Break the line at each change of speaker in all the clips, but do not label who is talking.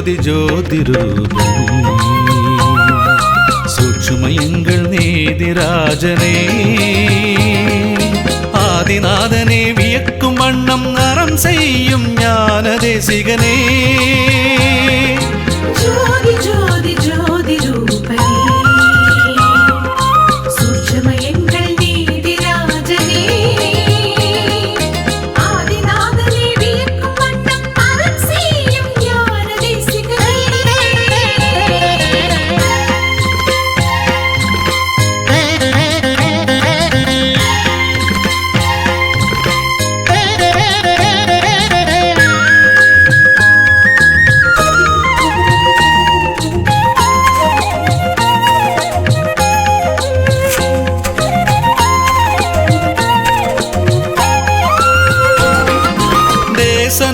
ஜோதி ஜோதி ரூபனே சூட்சுமயங்கள் நீதிராஜனே ஆதிநாதனே வியக்கும் வண்ணம் அறம் செய்யும் ஞான தேசிகனே
ஜோதி ஜோதி ஜோதி ரூபனே சூட்சுமயங்கள் நீதிராஜனே ஆதிநாதனே வியக்கும் வண்ணம் அறம் செய்யும் ஞான தேசிகனே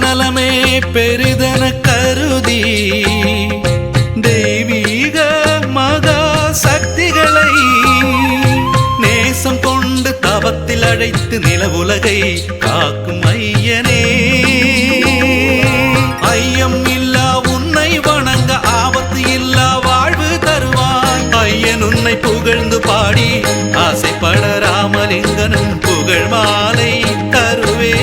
நலமே பெரிதன கருதி தெய்வீக மகா சக்திகளை நேசம் கொண்டு தவத்தில் அழைத்து நிலவுலகை காக்கும் ஐயனே ஐயம் இல்லா உன்னை வணங்க ஆபத்து இல்லா வாழ்வு தருவாய் ஐயன் உன்னை புகழ்ந்து பாடி ஆசைப்பட ராமலிங்கனும் புகழ் மாலை தருவே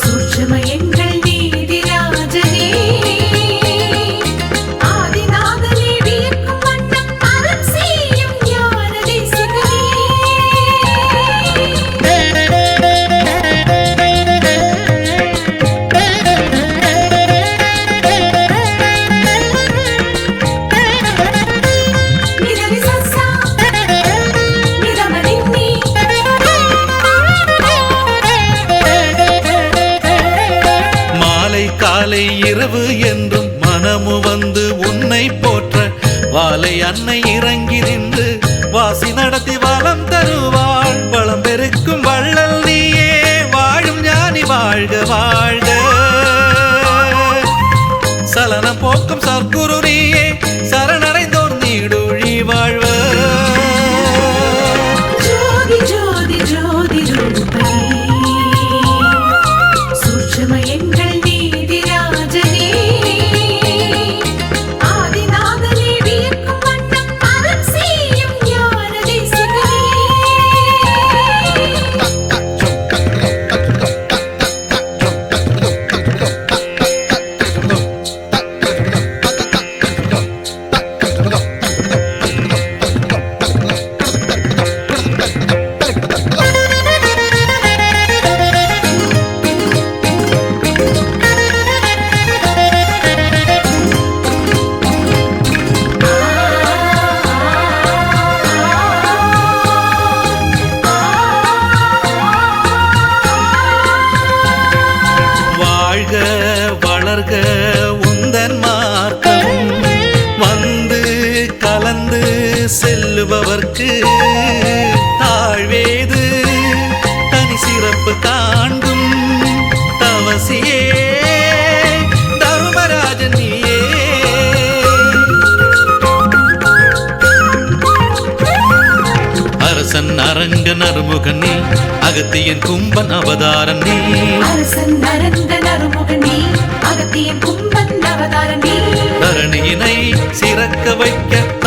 சூட்சுமயங்கள் நீதிராஜனே ஆதிநாதனே வியக்கும் வண்ணம் அறம் செய்யும் ஞான தேசிகனே
காலை இரவு என்றும் மனமு வந்து உன்னை போற்ற வாலை அன்னை இறங்கி நின்று வாசி நடத்தி வளம் தருவாள் வளம் பெருக்கும் வள்ளல் நீயே வாழும் ஞானி வாழ்க வாழ்க சலனம் போக்கும் சர்க்குரு நீயே சரணடைந்தோர் நீடூழி வாழ்வ
ஜோதி ஜோதி ஜோதி ரூபனே சூட்சுமயங்கள்
வளர்க உந்தன் மார்க்கம் வந்து கலந்து செல்லுபவர்க்கு தாழ்வேது தனி சிறப்பு காண்கும் தவசியே தர்மராஜன் நீயே அரசன் அரங்கன் அருமுகன் நீ அகத்தியன் கும்பன் அவதாரம் நீ
அரசன் அரங்கன் அருமுகன் நீ அகத்தியன் கும்பன் அவதாரம் நீ
தரணியினை சிறக்க வைக்க